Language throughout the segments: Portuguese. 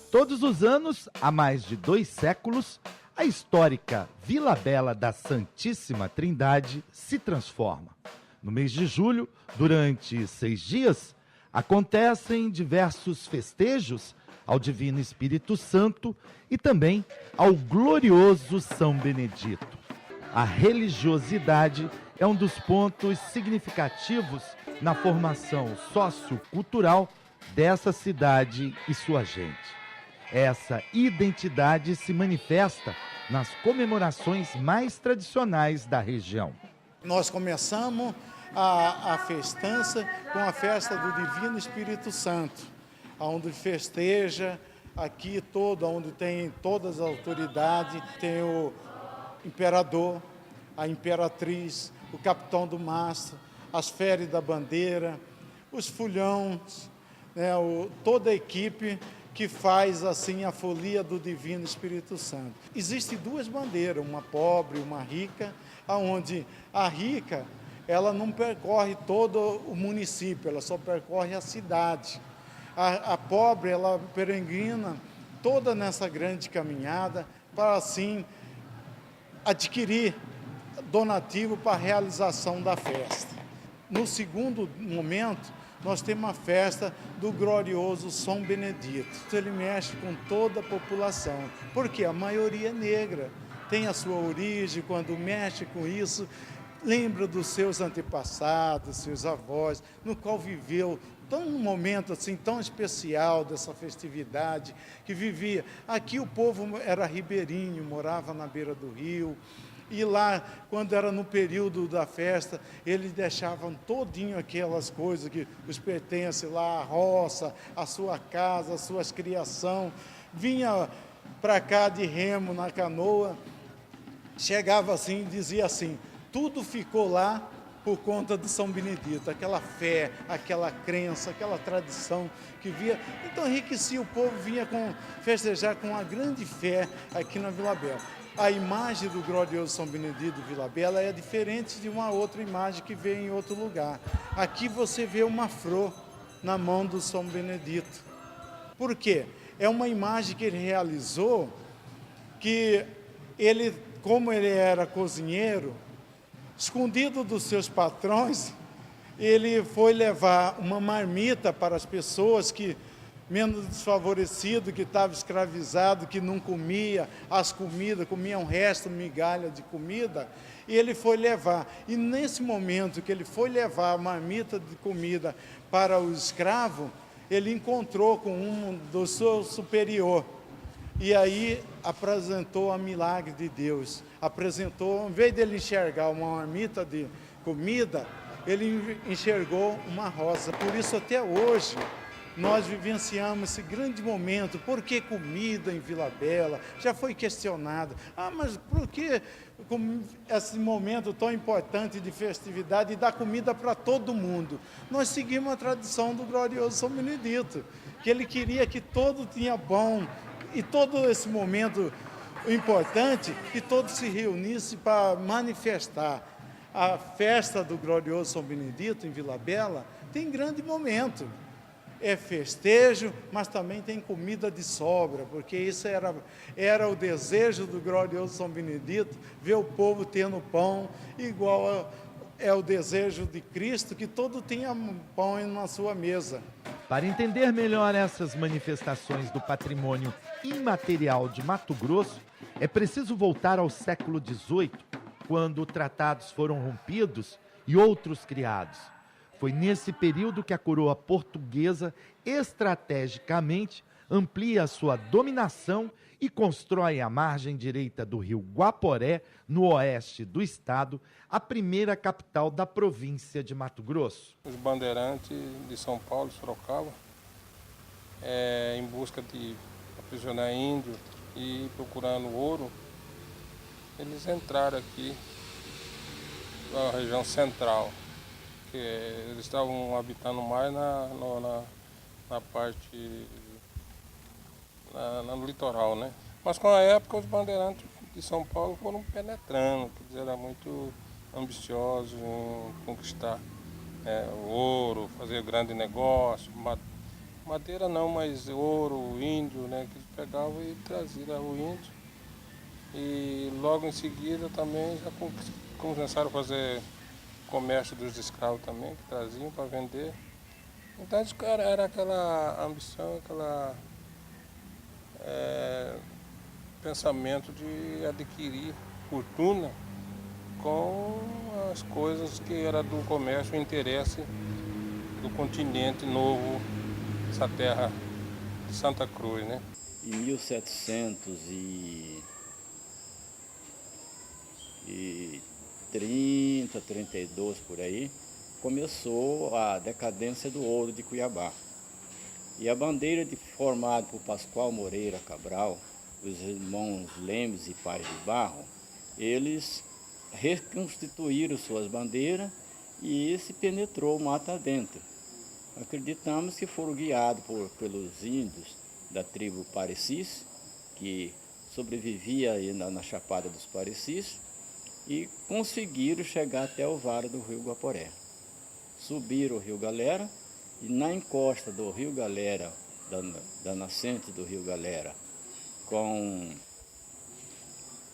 Todos os anos, há mais de 2 séculos, a histórica Vila Bela da Santíssima Trindade se transforma. No mês de julho, durante 6 dias, acontecem diversos festejos ao Divino Espírito Santo e também ao glorioso São Benedito. A religiosidade é um dos pontos significativos na formação sociocultural dessa cidade e sua gente. Essa identidade se manifesta nas comemorações mais tradicionais da região. Nós começamos a festança com a festa do Divino Espírito Santo, onde festeja aqui onde tem todas as autoridades, tem o imperador, a imperatriz, o capitão do mastro, as feres da bandeira, os fulhões, né, toda a equipe que faz assim a folia do Divino Espírito Santo. Existem 2 bandeiras, uma pobre e uma rica, onde a rica ela não percorre todo o município, ela só percorre a cidade. A pobre ela peregrina toda nessa grande caminhada para assim adquirir donativo para a realização da festa. No segundo momento, nós temos a festa do glorioso São Benedito. Ele mexe com toda a população, porque a maioria é negra, tem a sua origem, quando mexe com isso, lembra dos seus antepassados, seus avós, no qual viveu um momento assim tão especial dessa festividade, que vivia. Aqui o povo era ribeirinho, morava na beira do rio, e lá, quando era no período da festa, eles deixavam todinho aquelas coisas que os pertencem lá, a roça, a sua casa, as suas criação, vinha para cá de remo na canoa, chegava assim e dizia assim, tudo ficou lá por conta de São Benedito, aquela fé, aquela crença, aquela tradição que via. Então enriquecia o povo, vinha festejar com uma grande fé aqui na Vila Bela. A imagem do glorioso São Benedito de Vila Bela é diferente de uma outra imagem que vê em outro lugar. Aqui você vê uma flor na mão do São Benedito. Por quê? É uma imagem que ele realizou, que ele, como ele era cozinheiro, escondido dos seus patrões, ele foi levar uma marmita para as pessoas que menos desfavorecido, que estava escravizado, que não comia as comidas, comia um resto, migalha de comida, e ele foi levar. E nesse momento que ele foi levar a marmita de comida para o escravo, ele encontrou com um do seu superior, e aí apresentou a milagre de Deus. Apresentou, em vez dele enxergar uma marmita de comida, ele enxergou uma rosa. Por isso até hoje nós vivenciamos esse grande momento. Por que comida em Vila Bela? Já foi questionado. Mas por que esse momento tão importante de festividade e dar comida para todo mundo? Nós seguimos a tradição do glorioso São Benedito, que ele queria que todo tinha bom, e todo esse momento importante, que todos se reunissem para manifestar. A festa do glorioso São Benedito em Vila Bela tem grande momento. É festejo, mas também tem comida de sobra, porque isso era o desejo do glorioso São Benedito, ver o povo tendo pão, igual é o desejo de Cristo, que todo tenha pão na sua mesa. Para entender melhor essas manifestações do patrimônio imaterial de Mato Grosso, é preciso voltar ao século XVIII, quando tratados foram rompidos e outros criados. Foi nesse período que a coroa portuguesa, estrategicamente, amplia a sua dominação e constrói à margem direita do rio Guaporé, no oeste do estado, a primeira capital da província de Mato Grosso. Os bandeirantes de São Paulo, Sorocaba, em busca de aprisionar índio e procurando ouro, eles entraram aqui na região central, que eles estavam habitando mais na parte no litoral, né? Mas com a época os bandeirantes de São Paulo foram penetrando, porque eles eram muito ambiciosos em conquistar o ouro, fazer grande negócio, madeira não, mas ouro, índio, né, que eles pegavam e traziam o índio. E logo em seguida também já começaram a fazer comércio dos escravos também, que traziam para vender. Então era aquela ambição, aquela pensamento de adquirir fortuna com as coisas que era do comércio, o interesse do continente novo, essa terra de Santa Cruz, né? Em 1730, 32 por aí, começou a decadência do ouro de Cuiabá. E a bandeira formada por Pascoal Moreira Cabral, os irmãos Lemes e Paz de Barro, eles reconstituíram suas bandeiras e se penetrou mata dentro. Acreditamos que foram guiados pelos índios da tribo Parecis, que sobrevivia aí na Chapada dos Parecis, e conseguiram chegar até o vale do Rio Guaporé. Subiram o Rio Galera e na encosta do Rio Galera, da nascente do Rio Galera, com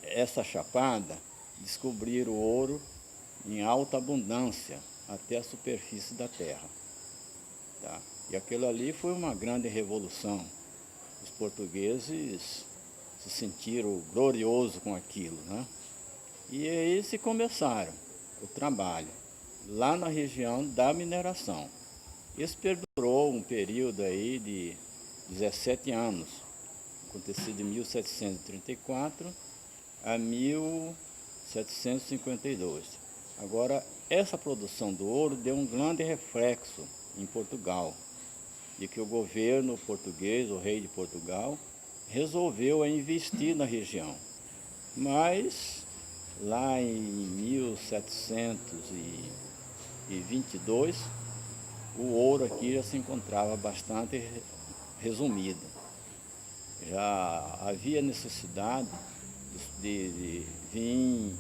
essa chapada, descobriram ouro em alta abundância até a superfície da terra. Tá? E aquilo ali foi uma grande revolução. Os portugueses se sentiram gloriosos com aquilo, né? E aí se começaram o trabalho lá na região da mineração. Isso perdurou um período aí de 17 anos, acontecido de 1734 a 1752. Agora, essa produção do ouro deu um grande reflexo em Portugal, de que o governo português, o rei de Portugal, resolveu investir na região. Mas, lá em 1722, o ouro aqui já se encontrava bastante resumido. Já havia necessidade de vir,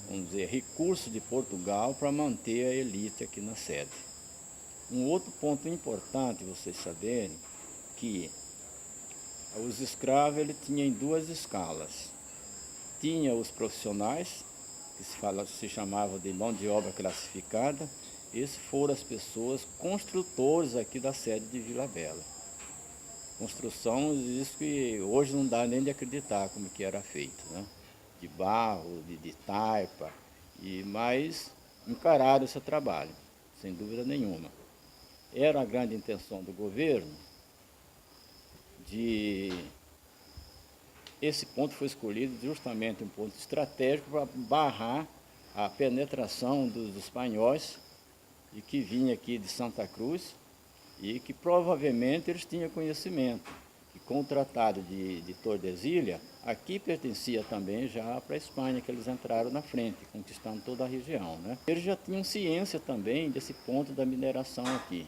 vamos dizer, recursos de Portugal para manter a elite aqui na sede. Um outro ponto importante vocês saberem que os escravos ele tinha em duas escalas. Tinha os profissionais, que se chamavam de mão de obra classificada. Esses foram as pessoas construtores aqui da sede de Vila Bela. Construção, isso que hoje não dá nem de acreditar como que era feito, né? De barro, de taipa, mas encararam esse trabalho, sem dúvida nenhuma. Era a grande intenção do governo esse ponto foi escolhido justamente um ponto estratégico para barrar a penetração dos espanhóis e que vinha aqui de Santa Cruz e que provavelmente eles tinham conhecimento. E com o Tratado de Tordesilhas, aqui pertencia também já para a Espanha, que eles entraram na frente, conquistando toda a região, né? Eles já tinham ciência também desse ponto da mineração aqui.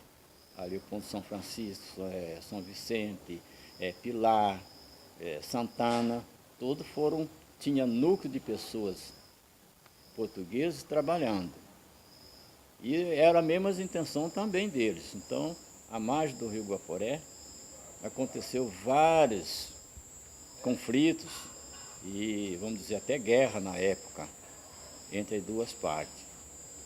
Ali o ponto São Francisco, São Vicente, Pilar, Santana, todos tinha núcleo de pessoas portugueses trabalhando. E era a mesma intenção também deles. Então, à margem do Rio Guaporé, aconteceu vários conflitos e, vamos dizer, até guerra na época, entre as duas partes.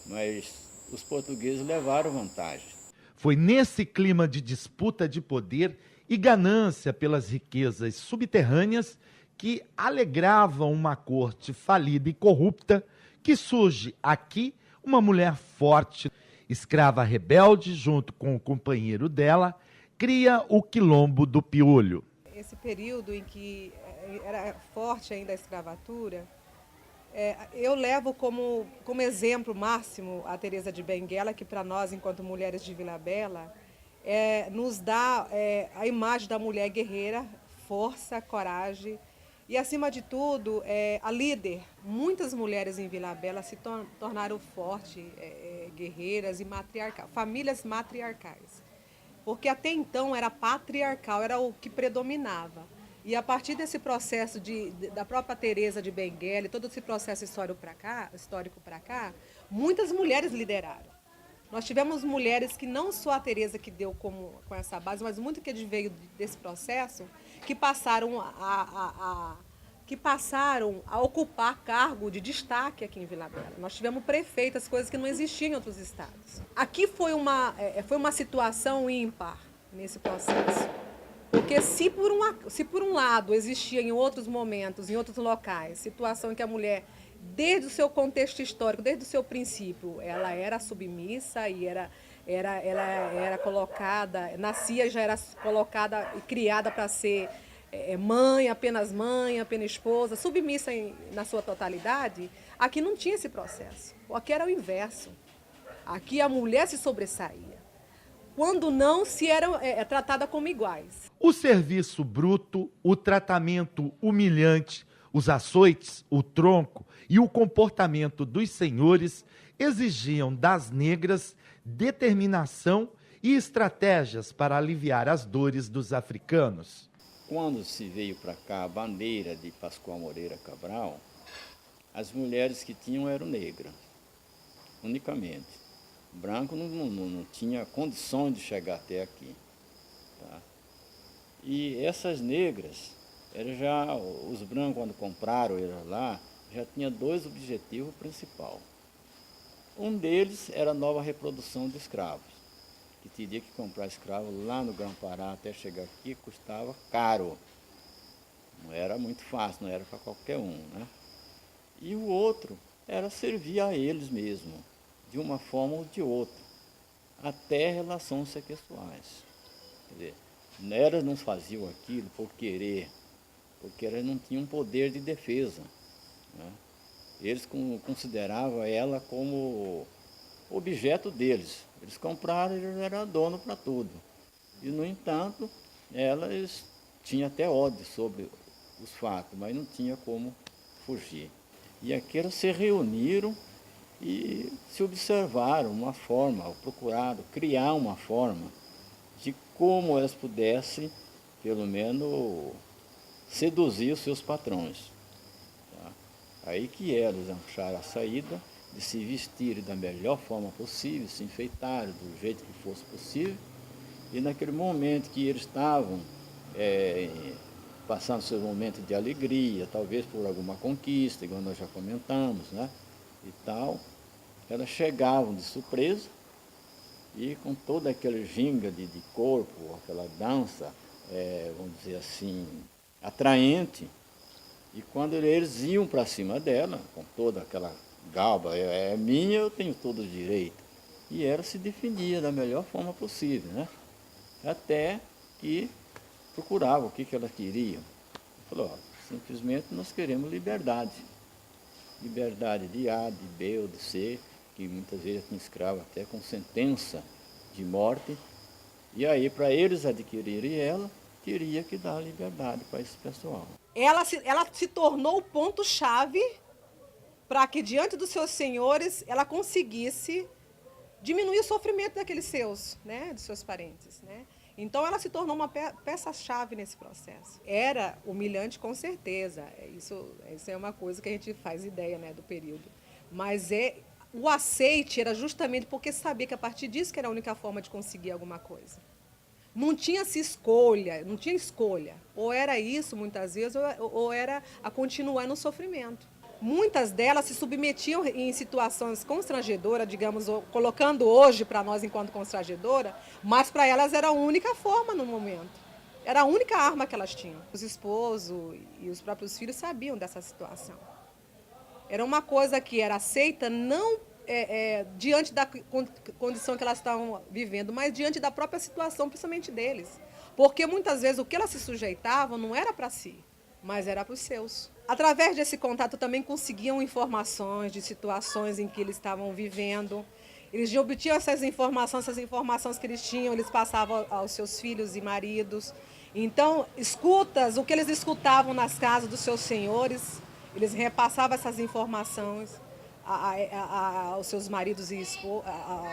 Mas os portugueses levaram vantagem. Foi nesse clima de disputa de poder e ganância pelas riquezas subterrâneas que alegravam uma corte falida e corrupta que surge aqui uma mulher forte, escrava rebelde, junto com o companheiro dela, cria o Quilombo do Piolho. Esse período em que era forte ainda a escravatura, eu levo como exemplo máximo a Teresa de Benguela, que para nós, enquanto mulheres de Vila Bela, nos dá a imagem da mulher guerreira, força, coragem e, acima de tudo, a líder. Muitas mulheres em Vila Bela se tornaram fortes, guerreiras e matriarcais, famílias matriarcais. Porque até então era patriarcal, era o que predominava. E a partir desse processo da própria Teresa de Benguela, todo esse processo histórico para cá, muitas mulheres lideraram. Nós tivemos mulheres que não só a Teresa que deu com essa base, mas muito que veio desse processo, que passaram a ocupar cargo de destaque aqui em Vila Bela. Nós tivemos prefeitas, coisas que não existiam em outros estados. Aqui foi uma situação ímpar nesse processo. Porque se por um lado existia em outros momentos, em outros locais, situação em que a mulher, desde o seu contexto histórico, desde o seu princípio, ela era submissa e ela era colocada, nascia, já era colocada e criada para ser mãe, apenas esposa, submissa na sua totalidade, aqui não tinha esse processo. Aqui era o inverso. Aqui a mulher se sobressaía. Quando não, se era tratada como iguais. O serviço bruto, o tratamento humilhante, os açoites, o tronco e o comportamento dos senhores exigiam das negras determinação e estratégias para aliviar as dores dos africanos. Quando se veio para cá a bandeira de Pascoal Moreira Cabral, as mulheres que tinham eram negras, unicamente. Branco não tinha condição de chegar até aqui. Tá? E essas negras, os brancos, quando compraram elas lá, já tinha dois objetivos principais. Um deles era a nova reprodução de escravos, que teria que comprar escravo lá no Grão-Pará até chegar aqui, custava caro. Não era muito fácil, não era para qualquer um. Né? E o outro era servir a eles mesmos, de uma forma ou de outra, até relações sexuais. Quer dizer, elas não faziam aquilo por querer, porque elas não tinham poder de defesa. Né? Eles consideravam ela como objeto deles. Eles compraram e eles eram dono para tudo. E, no entanto, elas tinham até ódio sobre os fatos, mas não tinha como fugir. E aqui elas se reuniram e se observaram uma forma, ou procuraram criar uma forma de como elas pudessem, pelo menos, seduzir os seus patrões. Tá? Aí que elas acharam a saída de se vestirem da melhor forma possível, se enfeitarem do jeito que fosse possível, e naquele momento que eles estavam passando seu momento de alegria, talvez por alguma conquista, igual nós já comentamos, né? E tal, elas chegavam de surpresa e com toda aquela ginga de corpo, aquela dança, vamos dizer assim, atraente, e quando eles iam para cima dela, com toda aquela galba, é minha, eu tenho todo o direito, e ela se defendia da melhor forma possível, né? Até que procurava o que elas queriam. Falou, simplesmente nós queremos liberdade. Liberdade de A, de B ou de C, que muitas vezes tinha escravo até com sentença de morte. E aí, para eles adquirirem ela, teria que dar liberdade para esse pessoal. Ela se tornou o ponto-chave para que, diante dos seus senhores, ela conseguisse diminuir o sofrimento daqueles seus, né, dos seus parentes, né? Então, ela se tornou uma peça-chave nesse processo. Era humilhante, com certeza. Isso é uma coisa que a gente faz ideia, né, do período. Mas o aceite era justamente porque sabia que a partir disso que era a única forma de conseguir alguma coisa. Não tinha escolha. Ou era isso, muitas vezes, ou era a continuar no sofrimento. Muitas delas se submetiam em situações constrangedoras, digamos, colocando hoje para nós enquanto constrangedora, mas para elas era a única forma no momento. Era a única arma que elas tinham. Os esposos e os próprios filhos sabiam dessa situação. Era uma coisa que era aceita não diante da condição que elas estavam vivendo, mas diante da própria situação, principalmente deles. Porque muitas vezes o que elas se sujeitavam não era para si, mas era para os seus. Através desse contato também conseguiam informações de situações em que eles estavam vivendo. Eles obtinham essas informações que eles tinham, eles passavam aos seus filhos e maridos. Então, o que eles escutavam nas casas dos seus senhores, eles repassavam essas informações. aos seus maridos e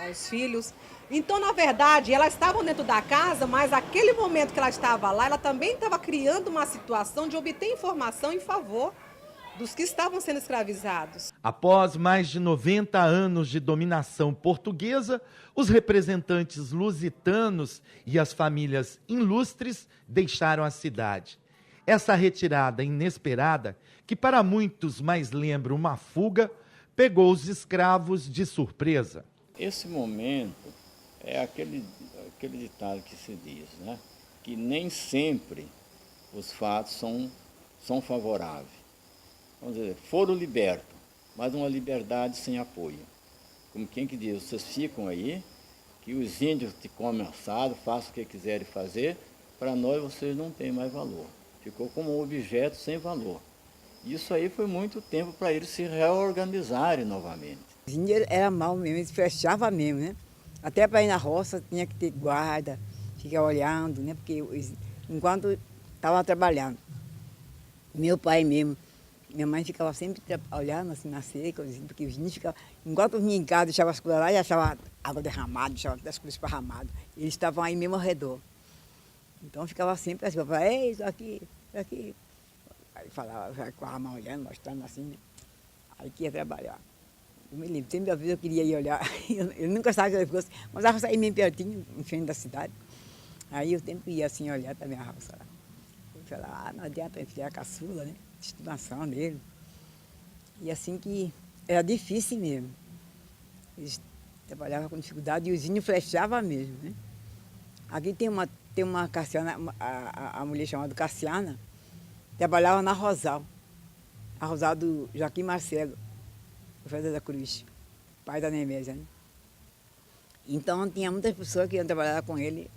aos filhos. Então, na verdade, elas estavam dentro da casa, mas aquele momento que ela estava lá, ela também estava criando uma situação de obter informação em favor dos que estavam sendo escravizados. Após mais de 90 anos de dominação portuguesa, os representantes lusitanos e as famílias ilustres deixaram a cidade. Essa retirada inesperada, que para muitos mais lembra uma fuga, pegou os escravos de surpresa. Esse momento é aquele ditado que se diz, né? Que nem sempre os fatos são favoráveis. Vamos dizer, foram libertos, mas uma liberdade sem apoio. Como quem que diz, vocês ficam aí, que os índios te comem assado, façam o que quiserem fazer, para nós vocês não têm mais valor. Ficou como um objeto sem valor. Isso aí foi muito tempo para eles se reorganizarem novamente. Os índios eram mal mesmo, eles fechavam mesmo, né? Até para ir na roça tinha que ter guarda, ficar olhando, né? Porque enquanto estava trabalhando, meu pai mesmo, minha mãe ficava sempre olhando assim na seca, porque os índios ficavam, enquanto vinha em casa, deixava as coisas lá e achava água derramada, deixava as coisas esparramadas. Eles estavam aí mesmo ao redor. Então ficava sempre assim, eu falava, ei, isso aqui. Aí falava com a mão olhando, mostrando assim, né? Aí que ia trabalhar. Eu me lembro, sempre a vez eu queria ir olhar, eu nunca sabia que ele fosse, mas eu saía meio pertinho, em frente da cidade. Aí eu sempre ia assim olhar também a roça lá. Eu falava, não adianta enfiar a caçula, né? Estimação dele. E assim que era difícil mesmo. Eles trabalhavam com dificuldade e os índios flechavam mesmo, né? Aqui tem uma Cassiana, a mulher chamada Cassiana, trabalhava na Rosal, a Rosal do Joaquim Marcelo, professor da Cruz, pai da Nemésia, né? Então tinha muitas pessoas que iam trabalhar com ele,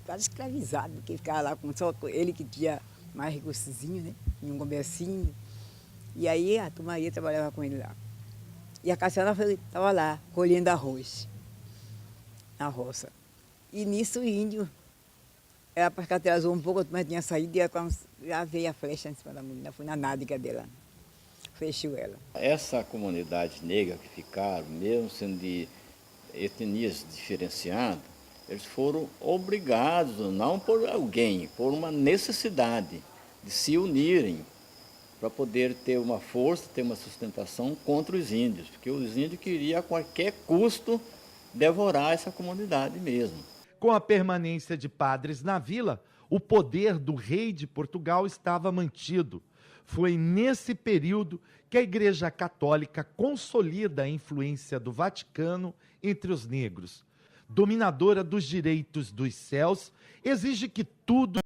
quase escravizado, porque ficava lá com só ele que tinha mais recursozinho, né? Tinha um comércio. E aí a turma ia trabalhava com ele lá. E a Cassiana estava lá, colhendo arroz na roça. E nisso o índio, ela para que atrasou um pouco, mas tinha saído e já veio a flecha em cima da mulher, foi na nádega dela, fechou ela. Essa comunidade negra que ficaram, mesmo sendo de etnias diferenciadas, eles foram obrigados, não por alguém, por uma necessidade de se unirem para poder ter uma força, ter uma sustentação contra os índios, porque os índios queriam a qualquer custo devorar essa comunidade mesmo. Com a permanência de padres na vila, o poder do rei de Portugal estava mantido. Foi nesse período que a Igreja Católica consolida a influência do Vaticano entre os negros. Dominadora dos direitos dos céus, exige que tudo